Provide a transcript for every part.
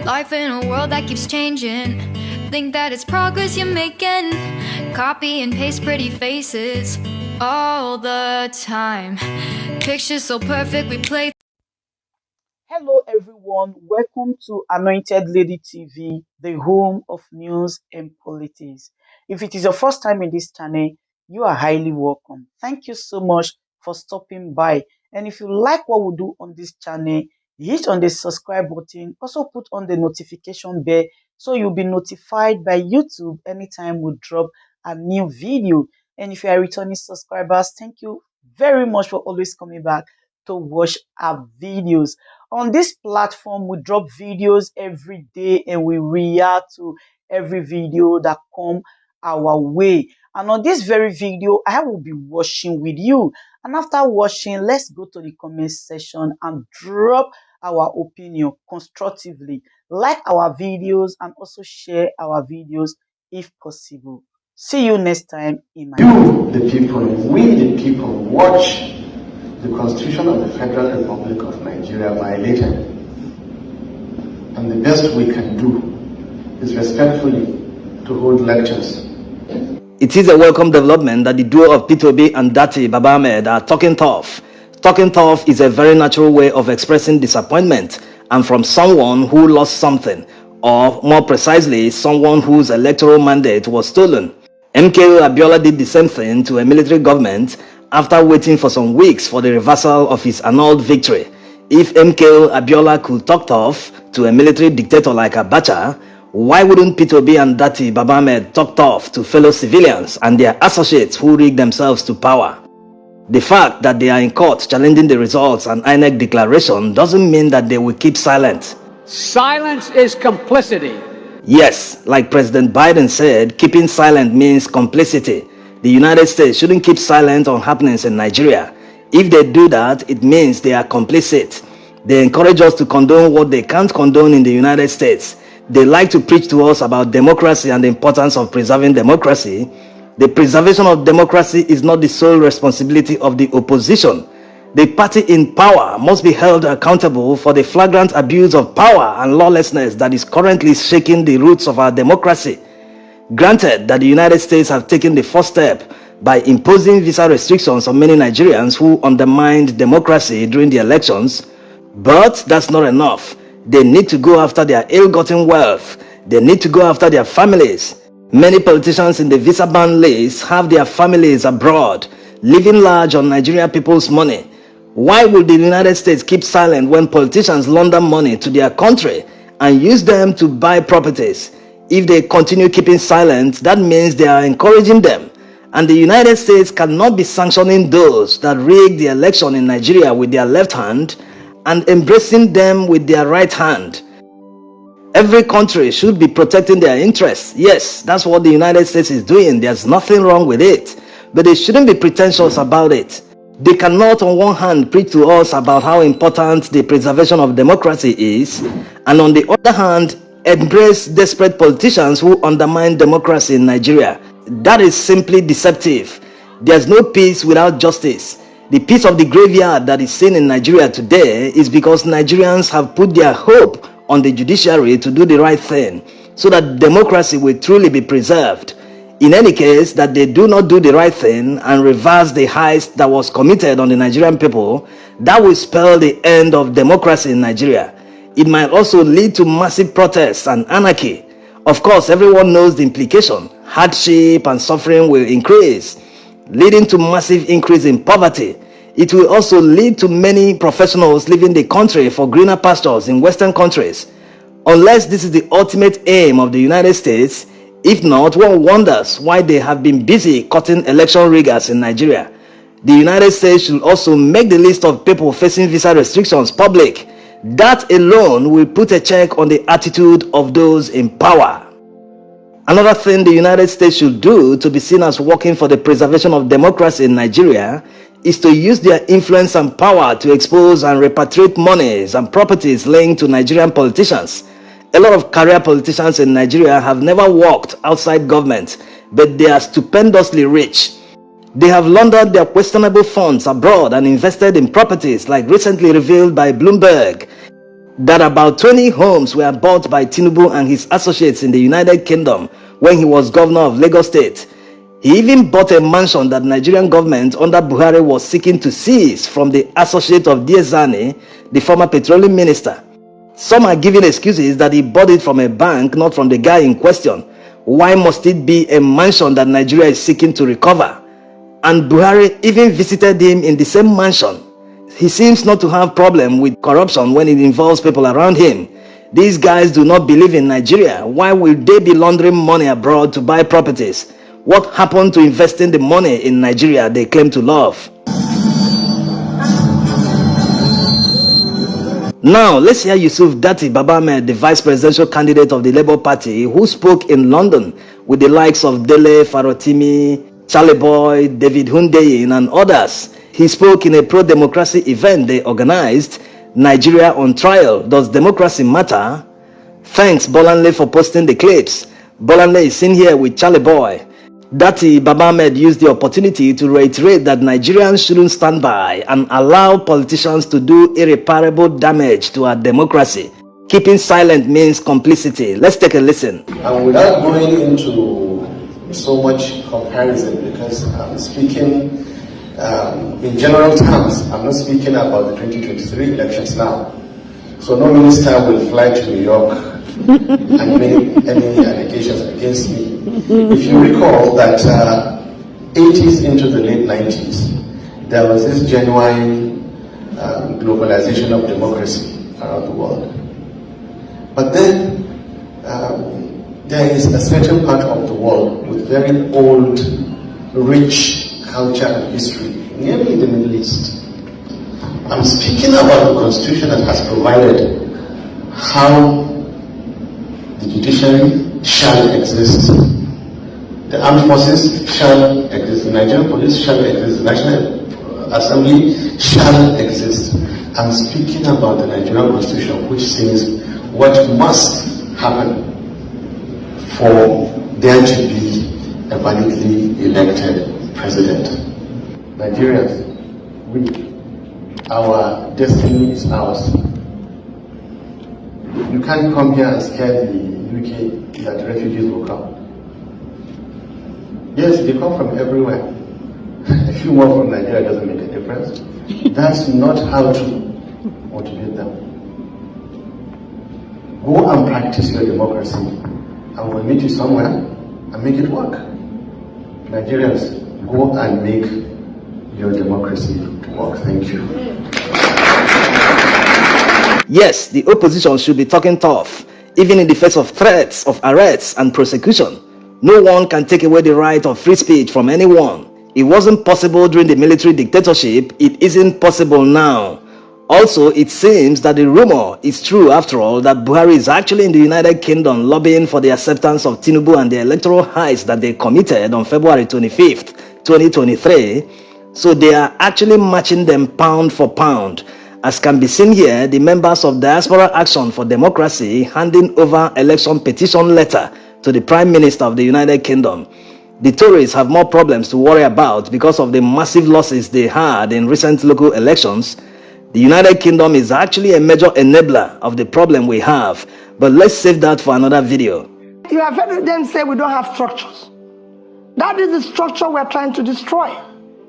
Life in a world that keeps changing. Think that it's progress you're making. Copy and paste pretty faces all the time. Pictures so perfect we play. Hello everyone, welcome to Anointed Lady TV, the home of news and politics. If it is your first time in this channel, you are highly welcome. Thank you so much for stopping by. And if you like what we do on this channel, hit on the subscribe button. Also put on the notification bell so you'll be notified by YouTube anytime we drop a new video. And if you are returning subscribers, thank you very much for always coming back to watch our videos. On this platform, we drop videos every day and we react to every video that come our way. And on this very video, I will be watching with you. And after watching, let's go to the comment section and drop our opinion constructively. Like our videos and also share our videos if possible. See you next time in my You, the people, we the people, watch the Constitution of the Federal Republic of Nigeria violated. And the best we can do is respectfully to hold lectures. It is a welcome development that the duo of Titi and Dati Baba Ahmed are talking tough. Talking tough is a very natural way of expressing disappointment and from someone who lost something, or more precisely, someone whose electoral mandate was stolen. MKO Abiola did the same thing to a military government after waiting for some weeks for the reversal of his annulled victory. If MKO Abiola could talk tough to a military dictator like Abacha, why wouldn't Titi and Dati Baba Ahmed talk tough to fellow civilians and their associates who rigged themselves to power? The fact that they are in court challenging the results and Inec declaration doesn't mean that they will keep silent. Silence is complicity. Yes, like President Biden said, keeping silent means complicity. The United States shouldn't keep silent on happenings in Nigeria. If they do that, it means they are complicit. They encourage us to condone what they can't condone in the United States. They like to preach to us about democracy and the importance of preserving democracy. The preservation of democracy is not the sole responsibility of the opposition. The party in power must be held accountable for the flagrant abuse of power and lawlessness that is currently shaking the roots of our democracy. Granted that the United States have taken the first step by imposing visa restrictions on many Nigerians who undermined democracy during the elections, but that's not enough. They need to go after their ill-gotten wealth. They need to go after their families. Many politicians in the visa ban list have their families abroad, living large on Nigerian people's money. Why would the United States keep silent when politicians launder money to their country and use them to buy properties? If they continue keeping silent, that means they are encouraging them. And the United States cannot be sanctioning those that rigged the election in Nigeria with their left hand and embracing them with their right hand. Every country should be protecting their interests. Yes, that's what the United States is doing. There's nothing wrong with it. But they shouldn't be pretentious about it. They cannot on one hand preach to us about how important the preservation of democracy is, and on the other hand, embrace desperate politicians who undermine democracy in Nigeria. That is simply deceptive. There's no peace without justice. The peace of the graveyard that is seen in Nigeria today is because Nigerians have put their hope on the judiciary to do the right thing, so that democracy will truly be preserved. In any case, that they do not do the right thing and reverse the heist that was committed on the Nigerian people, that will spell the end of democracy in Nigeria. It might also lead to massive protests and anarchy. Of course, everyone knows the implication. Hardship and suffering will increase, leading to massive increase in poverty. It will also lead to many professionals leaving the country for greener pastures in Western countries. Unless this is the ultimate aim of the United States, if not, one wonders why they have been busy cutting election riggers in Nigeria. The United States should also make the list of people facing visa restrictions public. That alone will put a check on the attitude of those in power. Another thing the United States should do to be seen as working for the preservation of democracy in Nigeria is to use their influence and power to expose and repatriate monies and properties linked to Nigerian politicians. A lot of career politicians in Nigeria have never worked outside government, but they are stupendously rich. They have laundered their questionable funds abroad and invested in properties like recently revealed by Bloomberg. that about 20 homes were bought by Tinubu and his associates in the United Kingdom when he was governor of Lagos State. He even bought a mansion that Nigerian government under Buhari was seeking to seize from the associate of Diezani, the former petroleum minister. Some are giving excuses that he bought it from a bank, not from the guy in question. Why must it be a mansion that Nigeria is seeking to recover? And Buhari even visited him in the same mansion. He seems not to have problem with corruption when it involves people around him. These guys do not believe in Nigeria. Why will they be laundering money abroad to buy properties? What happened to investing the money in Nigeria they claim to love? Now, let's hear Yusuf Dati Baba Ahmed, the vice presidential candidate of the Labour Party, who spoke in London with the likes of Dele, Farotimi, Charlie Boy, David Hundeyin, and others. He spoke in a pro-democracy event they organized, Nigeria on Trial, Does Democracy Matter? Thanks Bolanle for posting the clips. Bolanle is seen here with Charlie Boy. Dati Baba Ahmed used the opportunity to reiterate that Nigerians shouldn't stand by and allow politicians to do irreparable damage to our democracy. Keeping silent means complicity. Let's take a listen. And without going into so much comparison, because I'm speaking in general terms, I'm not speaking about the 2023 elections now. So no minister will fly to New York and make any allegations against me. If you recall that 80s into the late 90s, there was this genuine globalization of democracy around the world. But then there is a certain part of the world with very old, rich culture and history, namely the Middle East. I'm speaking about the constitution that has provided how the judiciary shall exist, the armed forces shall exist, the Nigerian police shall exist, the National Assembly shall exist. I'm speaking about the Nigerian constitution, which says what must happen for there to be a validly elected president. Nigerians, our destiny is ours. You can't come here and scare the UK that refugees will come. Yes, they come from everywhere. A few more from Nigeria doesn't make a difference. That's not how to motivate them. Go and practice your democracy, and we'll meet you somewhere and make it work. Nigerians, go and make your democracy work. Thank you. Yes, the opposition should be talking tough, even in the face of threats of arrests and prosecution. No one can take away the right of free speech from anyone. It wasn't possible during the military dictatorship. It isn't possible now. Also, it seems that the rumor is true after all, that Buhari is actually in the United Kingdom lobbying for the acceptance of Tinubu and the electoral heist that they committed on February 25th, 2023. So they are actually matching them pound for pound. As can be seen here, the members of Diaspora Action for Democracy handing over election petition letter to the Prime Minister of the United Kingdom. The Tories have more problems to worry about because of the massive losses they had in recent local elections. The United Kingdom is actually a major enabler of the problem we have, but let's save that for another video. You have heard them say we don't have structures. That is the structure we're trying to destroy.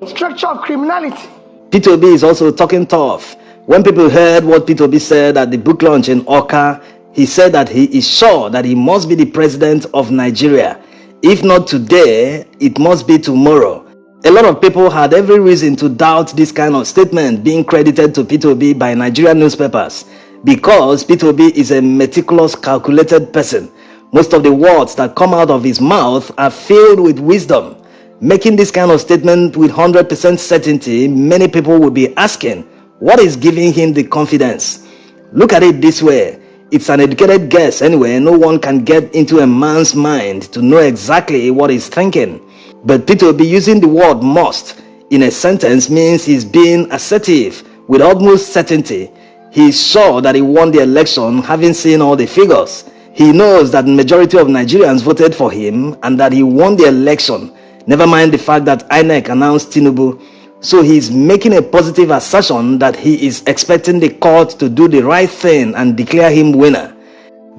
Structure of criminality. P2B is also talking tough. When people heard what P2B said at the book launch in Oka, he said that he is sure that he must be the president of Nigeria. If not today, it must be tomorrow. A lot of people had every reason to doubt this kind of statement being credited to P2B by Nigerian newspapers, because P2B is a meticulous, calculated person. Most of the words that come out of his mouth are filled with wisdom. Making this kind of statement with 100% certainty, many people will be asking, what is giving him the confidence? Look at it this way. It's an educated guess anyway. No one can get into a man's mind to know exactly what he's thinking. But P2B using the word must in a sentence means he's being assertive with utmost certainty. He's sure that he won the election, having seen all the figures. He knows that the majority of Nigerians voted for him and that he won the election. Never mind the fact that Inec announced Tinubu. So he's making a positive assertion that he is expecting the court to do the right thing and declare him winner.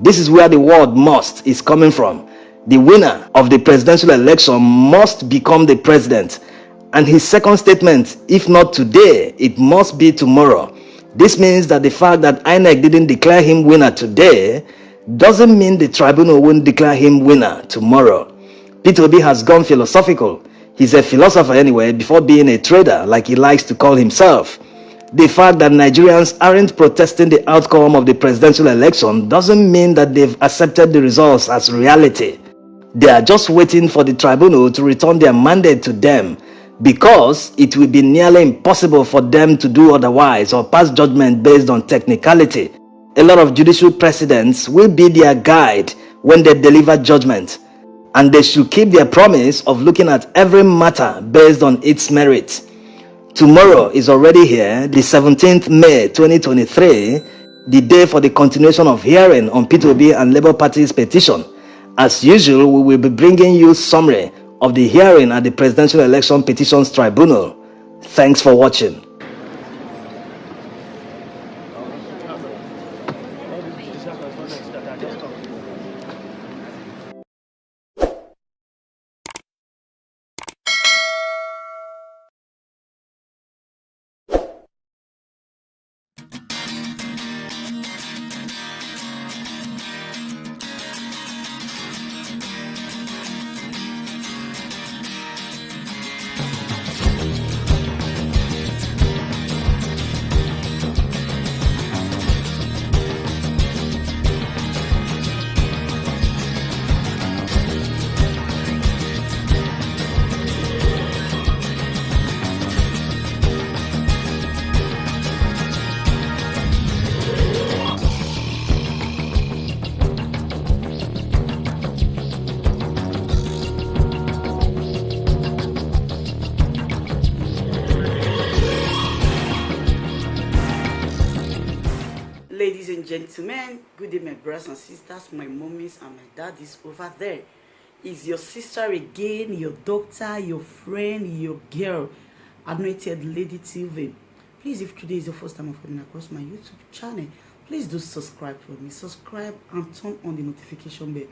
This is where the word must is coming from. The winner of the presidential election must become the president. And his second statement, if not today, it must be tomorrow. This means that the fact that Inec didn't declare him winner today doesn't mean the tribunal won't declare him winner tomorrow. Peter Obi has gone philosophical. He's a philosopher anyway, before being a trader, like he likes to call himself. The fact that Nigerians aren't protesting the outcome of the presidential election doesn't mean that they've accepted the results as reality. They are just waiting for the tribunal to return their mandate to them, because it will be nearly impossible for them to do otherwise or pass judgment based on technicality. A lot of judicial precedents will be their guide when they deliver judgment, and they should keep their promise of looking at every matter based on its merit. Tomorrow is already here, the 17th May 2023, the day for the continuation of hearing on Peter Obi and Labour Party's petition. As usual, we will be bringing you summary of the hearing at the Presidential Election Petitions Tribunal. Thanks for watching. Ladies and gentlemen, good day my brothers and sisters, my mummies and my daddies over there. Is your sister again, your doctor, your friend, your girl, Anointed Lady TV. Please, if today is your first time of coming across my YouTube channel, please do subscribe for me. Subscribe and turn on the notification bell.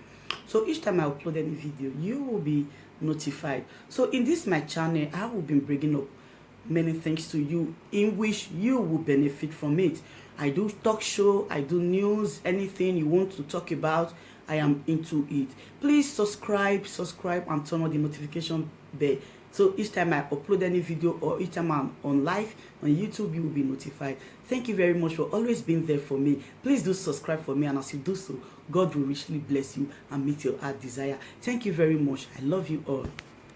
So each time I upload any video, you will be notified. So in this my channel, I will be bringing up many things to you in which you will benefit from it. I do talk show, I do news, anything you want to talk about, I am into it. Please subscribe and turn on the notification bell. So each time I upload any video or each time I'm on live on YouTube, you will be notified. Thank you very much for always being there for me. Please do subscribe for me, and as you do so, God will richly bless you and meet your heart desire. Thank you very much. I love you all.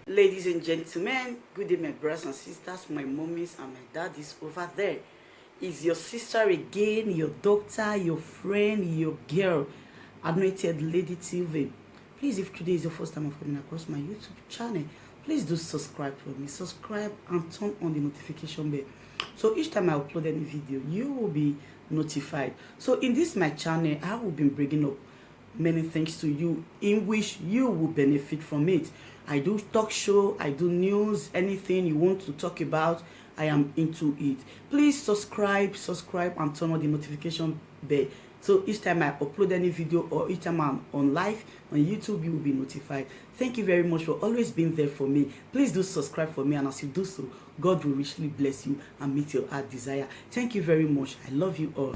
Ladies and gentlemen, good day my brothers and sisters, my mummies and my daddies over there. Is your sister again, your doctor, your friend, your girl, Anointed Lady TV. Please, if today is your first time of coming across my YouTube channel, please do subscribe for me. Subscribe and turn on the notification bell. So each time I upload any video, you will be notified. So in this my channel, I will be bringing up many things to you in which you will benefit from it. I do talk show, I do news, anything you want to talk about, I am into it. Please subscribe and turn on the notification bell. So each time I upload any video or each time I'm on live on YouTube, you will be notified. Thank you very much for always being there for me. Please do subscribe for me, and as you do so, God will richly bless you and meet your heart desire. Thank you very much. I love you all.